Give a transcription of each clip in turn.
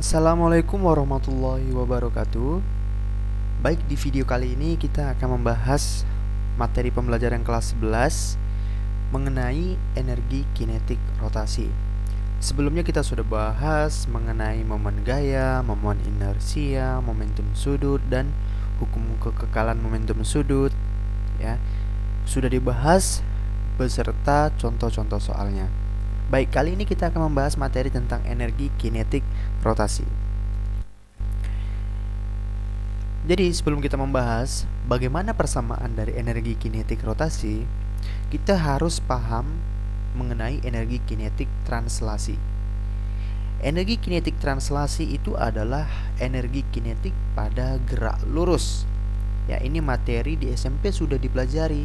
Assalamualaikum warahmatullahi wabarakatuh. Baik, di video kali ini kita akan membahas materi pembelajaran kelas 11 mengenai energi kinetik rotasi. Sebelumnya kita sudah bahas mengenai momen gaya, momen inersia, momentum sudut, dan hukum kekekalan momentum sudut, ya. Sudah dibahas beserta contoh-contoh soalnya. Baik, kali ini kita akan membahas materi tentang energi kinetik rotasi. Jadi sebelum kita membahas bagaimana persamaan dari energi kinetik rotasi, kita harus paham mengenai energi kinetik translasi. Energi kinetik translasi itu adalah energi kinetik pada gerak lurus. Ya, ini materi di SMP sudah dipelajari.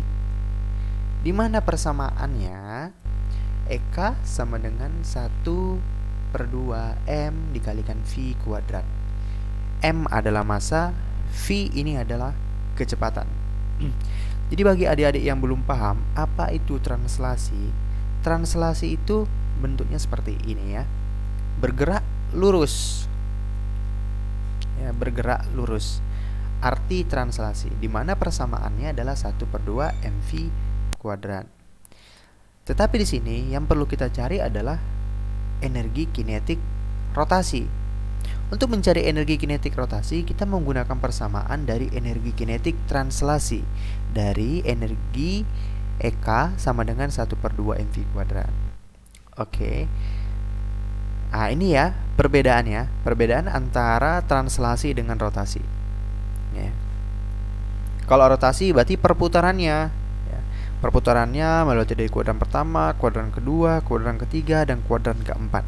Di mana persamaannya? Eka sama dengan 1/2 M dikalikan V kuadrat. M adalah massa, V ini adalah kecepatan. Jadi bagi adik-adik yang belum paham apa itu translasi, translasi itu bentuknya seperti ini ya. Bergerak lurus. Ya, bergerak lurus. Arti translasi di mana persamaannya adalah 1/2 MV kuadrat. Tetapi di sini yang perlu kita cari adalah energi kinetik rotasi. Untuk mencari energi kinetik rotasi, kita menggunakan persamaan dari energi kinetik translasi dari energi Eka sama dengan 1/2 MV kuadrat. Oke. Nah, ini ya perbedaannya, perbedaan antara translasi dengan rotasi. Ya. Kalau rotasi berarti perputarannya. Perputarannya melalui dari kuadran pertama, kuadran kedua, kuadran ketiga, dan kuadran keempat.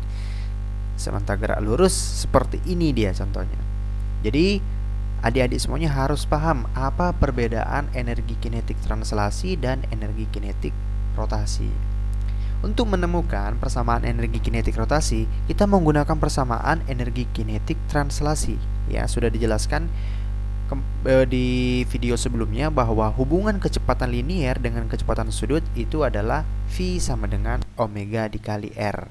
Sementara gerak lurus seperti ini dia contohnya. Jadi adik-adik semuanya harus paham apa perbedaan energi kinetik translasi dan energi kinetik rotasi. Untuk menemukan persamaan energi kinetik rotasi, kita menggunakan persamaan energi kinetik translasi. Ya, sudah dijelaskan di video sebelumnya bahwa hubungan kecepatan linier dengan kecepatan sudut itu adalah V sama dengan omega dikali R.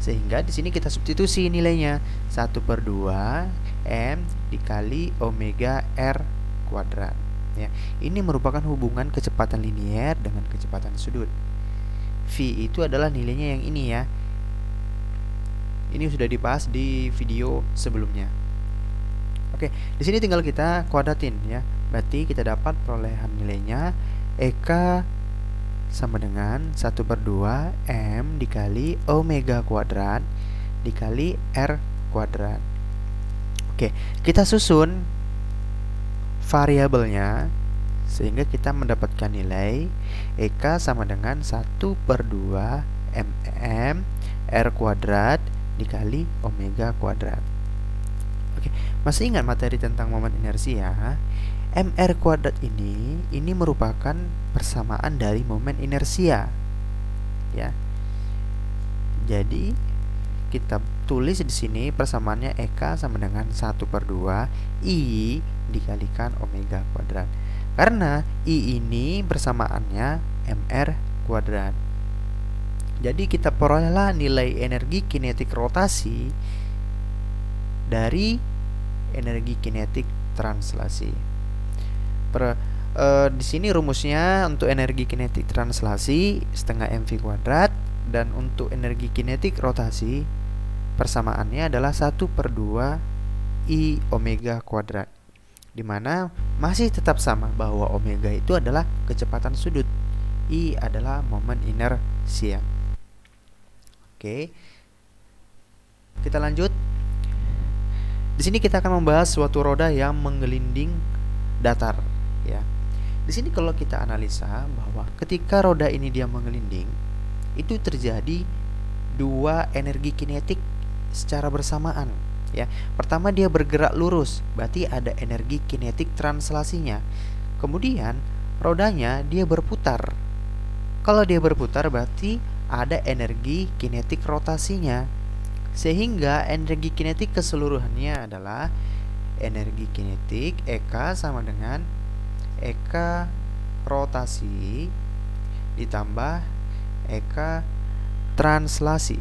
Sehingga di sini kita substitusi nilainya 1/2 M dikali omega R kuadrat. Ya, ini merupakan hubungan kecepatan linier dengan kecepatan sudut. V itu adalah nilainya yang ini ya. Ini sudah dibahas di video sebelumnya. Oke, di sini tinggal kita kuadratin ya. Berarti kita dapat perolehan nilainya Eka sama dengan 1/2 M dikali omega kuadrat dikali R kuadrat. Oke, kita susun variabelnya sehingga kita mendapatkan nilai Eka sama dengan 1/2 mm R kuadrat dikali omega kuadrat. Oke, masih ingat materi tentang momen inersia? Mr kuadrat ini merupakan persamaan dari momen inersia. Ya. Jadi kita tulis di sini persamaannya Eka sama dengan 1/2 I dikalikan omega kuadrat. Karena I ini persamaannya Mr kuadrat. Jadi kita perolehlah nilai energi kinetik rotasi dari energi kinetik translasi. Di sini rumusnya untuk energi kinetik translasi setengah mv kuadrat, dan untuk energi kinetik rotasi persamaannya adalah 1/2 I omega kuadrat, dimana masih tetap sama bahwa omega itu adalah kecepatan sudut, I adalah momen inersia. Oke, kita lanjut. Di sini kita akan membahas suatu roda yang menggelinding datar, ya. Di sini kalau kita analisa bahwa ketika roda ini dia menggelinding, itu terjadi dua energi kinetik secara bersamaan, ya. Pertama dia bergerak lurus, berarti ada energi kinetik translasinya. Kemudian rodanya dia berputar. Kalau dia berputar berarti ada energi kinetik rotasinya. Sehingga energi kinetik keseluruhannya adalah energi kinetik Eka sama dengan Eka rotasi ditambah Eka translasi.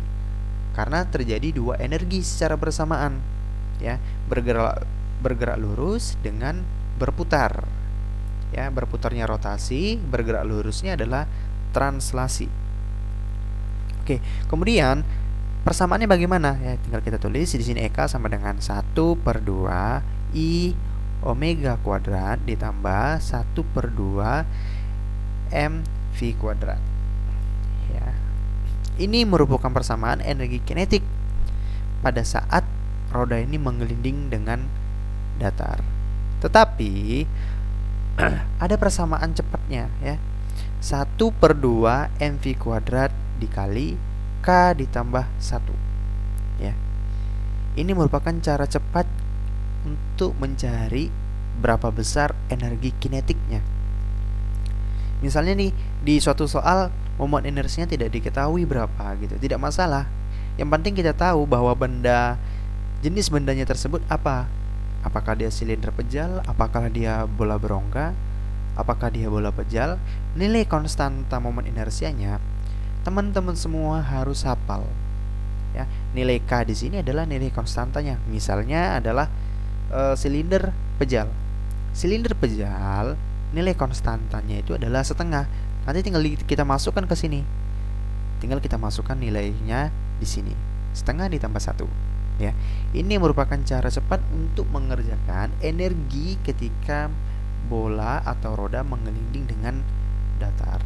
Karena terjadi dua energi secara bersamaan, ya, bergerak lurus dengan berputar. Ya, berputarnya rotasi, bergerak lurusnya adalah translasi. Oke, kemudian persamaannya bagaimana? Ya, tinggal kita tulis di sini Eka sama dengan 1/2 I omega kuadrat ditambah 1/2 mv kuadrat. Ya. Ini merupakan persamaan energi kinetik pada saat roda ini menggelinding dengan datar. Tetapi ada persamaan cepatnya, ya. 1/2 mv kuadrat dikali K ditambah 1. Ya. Ini merupakan cara cepat untuk mencari berapa besar energi kinetiknya. Misalnya nih, di suatu soal momen inersinya tidak diketahui berapa gitu. Tidak masalah. Yang penting kita tahu bahwa jenis bendanya tersebut apa. Apakah dia silinder pejal, apakah dia bola berongga, apakah dia bola pejal. Nilai konstanta momen inersianya teman-teman semua harus hafal. Ya, nilai K di sini adalah nilai konstantanya. Misalnya adalah silinder pejal. Silinder pejal nilai konstantanya itu adalah setengah. Nanti tinggal kita masukkan ke sini. Tinggal kita masukkan nilainya di sini. Setengah ditambah 1. Ya. Ini merupakan cara cepat untuk mengerjakan energi ketika bola atau roda menggelinding dengan datar.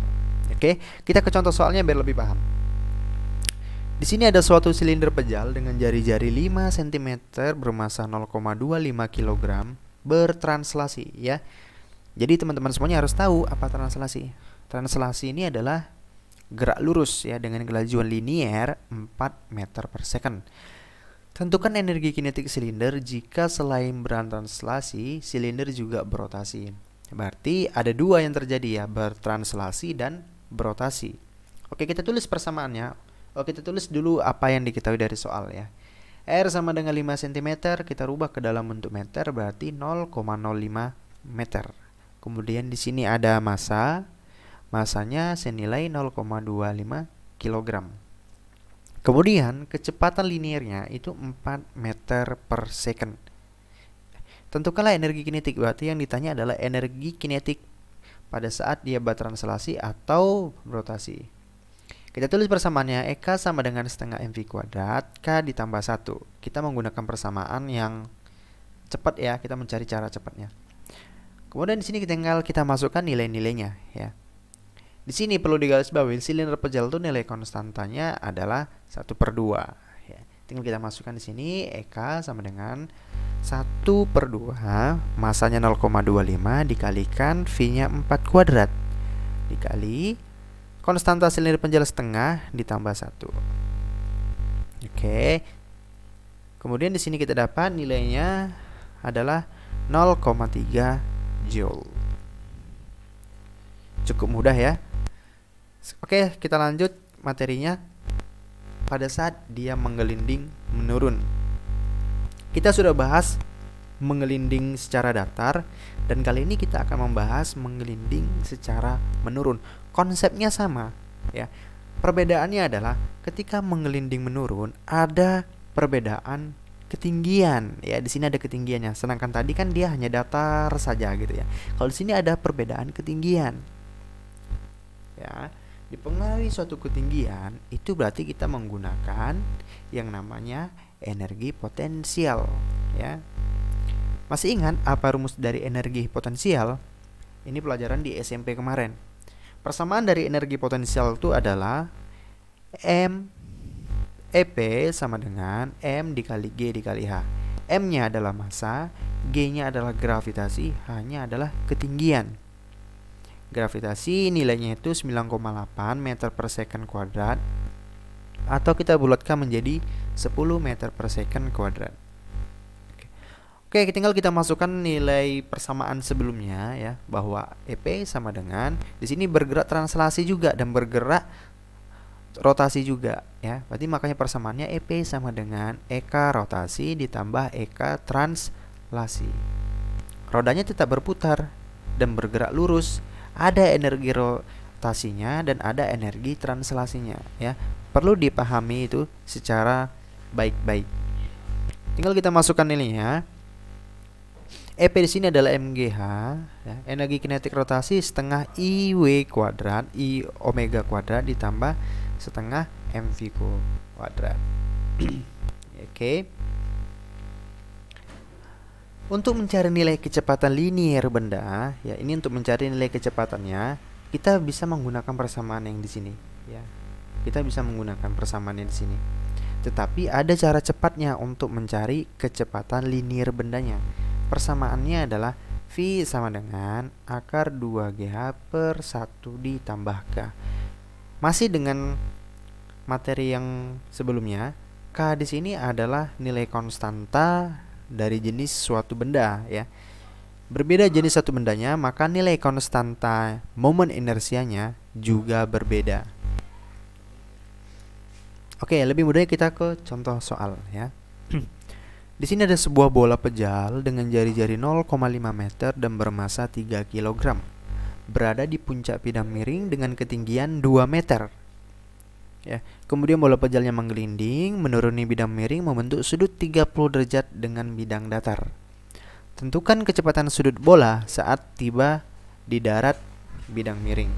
Oke, kita ke contoh soalnya biar lebih paham. Di sini ada suatu silinder pejal dengan jari-jari 5 cm bermasa 0,25 kg bertranslasi, ya. Jadi teman-teman semuanya harus tahu apa translasi. Translasi ini adalah gerak lurus, ya, dengan kelajuan linier 4 meter per second. Tentukan energi kinetik silinder jika selain bertranslasi, silinder juga berotasi. Berarti ada dua yang terjadi, ya, bertranslasi dan berotasi. Oke, kita tulis persamaannya. Oke, kita tulis dulu apa yang diketahui dari soal, ya. R sama dengan 5 cm, kita rubah ke dalam bentuk meter, berarti 0,05 meter. Kemudian di sini ada massa. Massanya senilai 0,25 kg. Kemudian kecepatan liniernya itu 4 meter per second. Tentukanlah energi kinetik, berarti yang ditanya adalah energi kinetik pada saat dia bertranslasi atau berotasi. Kita tulis persamaannya, Eka sama dengan setengah mv kuadrat K ditambah 1. Kita menggunakan persamaan yang cepat, ya, kita mencari cara cepatnya. Kemudian di sini tinggal kita masukkan nilai-nilainya, ya. Di sini perlu digarisbawahi, silinder pejal itu nilai konstantanya adalah 1/2. Ya. Tinggal kita masukkan di sini, Eka sama dengan 1/2, masanya 0,25 dikalikan V-nya 4 kuadrat dikali konstanta silinder pejal setengah ditambah 1. Oke. Kemudian di sini kita dapat nilainya adalah 0,3 joule. Cukup mudah, ya. Oke, kita lanjut materinya. Pada saat dia menggelinding menurun. Kita sudah bahas menggelinding secara datar, dan kali ini kita akan membahas menggelinding secara menurun. Konsepnya sama, ya. Perbedaannya adalah ketika menggelinding menurun ada perbedaan ketinggian, ya. Di sini ada ketinggiannya. Sedangkan tadi kan dia hanya datar saja gitu, ya. Kalau di sini ada perbedaan ketinggian. Ya, dipengaruhi suatu ketinggian itu berarti kita menggunakan yang namanya energi potensial, ya. Masih ingat apa rumus dari energi potensial? Ini pelajaran di SMP kemarin. Persamaan dari energi potensial itu adalah EP sama dengan M dikali G dikali H. M-nya adalah massa, G-nya adalah gravitasi, H-nya adalah ketinggian. Gravitasi nilainya itu 9,8 meter per second kuadrat, atau kita bulatkan menjadi 10 meter per second kuadrat. Oke, tinggal kita masukkan nilai persamaan sebelumnya, ya, bahwa EP sama dengan di sini bergerak translasi juga dan bergerak rotasi juga, ya. Berarti makanya persamaannya EP sama dengan EK rotasi ditambah EK translasi. Rodanya tetap berputar dan bergerak lurus. Ada energi rotasinya dan ada energi translasinya, ya. perlu dipahami itu secara baik-baik. Tinggal kita masukkan nilainya. EP di sini adalah MGH, ya, energi kinetik rotasi setengah IW kuadrat, I omega kuadrat ditambah setengah MV kuadrat. Oke. Untuk mencari nilai kecepatan linier benda, ya ini untuk mencari nilai kecepatannya, kita bisa menggunakan persamaan yang di sini, ya. Kita bisa menggunakan persamaan yang di sini. Tetapi ada cara cepatnya untuk mencari kecepatan linier bendanya. Persamaannya adalah V sama dengan akar 2GH per 1 ditambah K. Masih dengan materi yang sebelumnya, K di sini adalah nilai konstanta dari jenis suatu benda, ya. Berbeda jenis satu bendanya, maka nilai konstanta momen inersianya juga berbeda. Oke, lebih mudahnya kita ke contoh soal, ya. Di sini ada sebuah bola pejal dengan jari-jari 0,5 meter dan bermasa 3 kg. Berada di puncak bidang miring dengan ketinggian 2 meter. Ya, kemudian bola pejalnya menggelinding, menuruni bidang miring membentuk sudut 30 derajat dengan bidang datar. Tentukan kecepatan sudut bola saat tiba di darat bidang miring.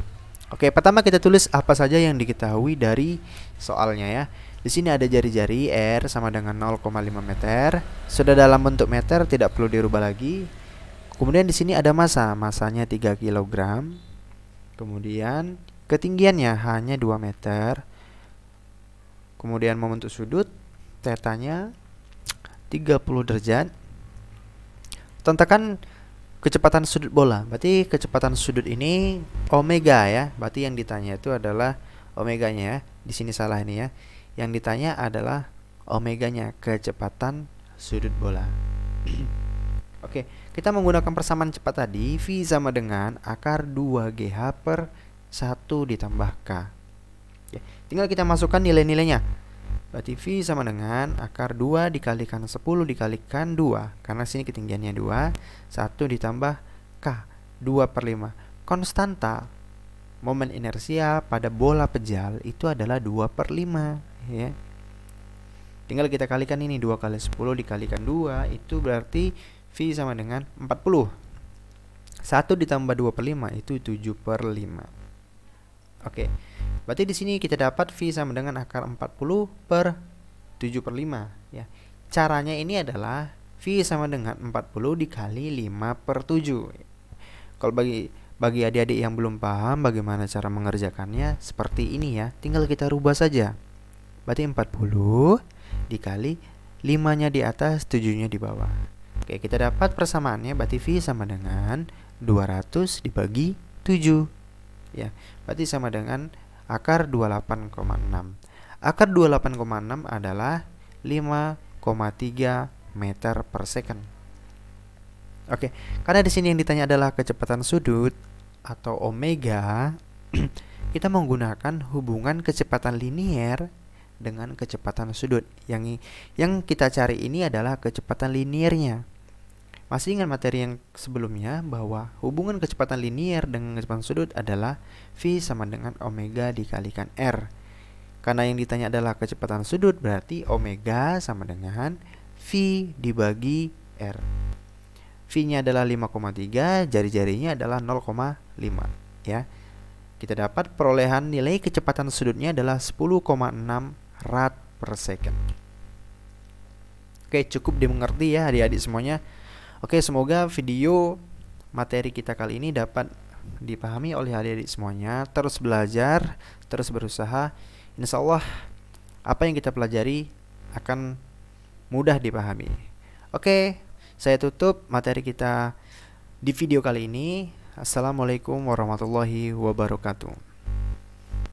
Oke, pertama kita tulis apa saja yang diketahui dari soalnya, ya. Di sini ada jari-jari R sama dengan 0,5 meter. Sudah dalam bentuk meter, tidak perlu dirubah lagi. Kemudian di sini ada massa, massanya 3 kg. Kemudian ketinggiannya hanya 2 meter. Kemudian membentuk sudut, tetanya 30 derajat. Tentukan kecepatan sudut bola. Berarti kecepatan sudut ini omega, ya. Berarti yang ditanya itu adalah omeganya, ya. Di sini salah ini, ya. Yang ditanya adalah omeganya, kecepatan sudut bola. Oke, kita menggunakan persamaan cepat tadi. V sama dengan akar 2GH per 1 ditambah K. Ya, tinggal kita masukkan nilai-nilainya. Berarti V sama dengan akar 2 dikalikan 10 dikalikan 2. Karena sini ketinggiannya 2. 1 ditambah K, 2 per 5. Konstanta momen inersia pada bola pejal itu adalah 2 per 5, ya. Tinggal kita kalikan ini, 2 kali 10 dikalikan 2, itu berarti V sama dengan 40. 1 ditambah 2 per 5 itu 7 per 5. Oke, berarti di sini kita dapat V sama dengan akar 40 per 7 per 5, ya. Caranya ini adalah V sama dengan 40 dikali 5 per 7. Kalau bagi adik-adik yang belum paham bagaimana cara mengerjakannya, seperti ini, ya. Tinggal kita rubah saja. Berarti 40 dikali 5-nya di atas, 7-nya di bawah. Oke, kita dapat persamaannya, berarti V sama dengan 200 dibagi 7. Ya, berarti sama dengan akar 28,6. Akar 28,6 adalah 5,3 meter per second. Oke, karena di sini yang ditanya adalah kecepatan sudut atau omega, kita menggunakan hubungan kecepatan linier dengan kecepatan sudut. Yang kita cari ini adalah kecepatan liniernya. Masih ingat materi yang sebelumnya bahwa hubungan kecepatan linier dengan kecepatan sudut adalah V sama dengan omega dikalikan R. Karena yang ditanya adalah kecepatan sudut, berarti omega sama dengan V dibagi R. V-nya adalah 5,3, jari-jarinya adalah 0,5, ya. Kita dapat perolehan nilai kecepatan sudutnya adalah 10,6 rad per second. Oke, cukup dimengerti, ya, adik-adik semuanya. Oke, semoga video materi kita kali ini dapat dipahami oleh adik-adik semuanya. Terus belajar, terus berusaha. Insya Allah apa yang kita pelajari akan mudah dipahami. Oke, saya tutup materi kita di video kali ini. Assalamualaikum warahmatullahi wabarakatuh.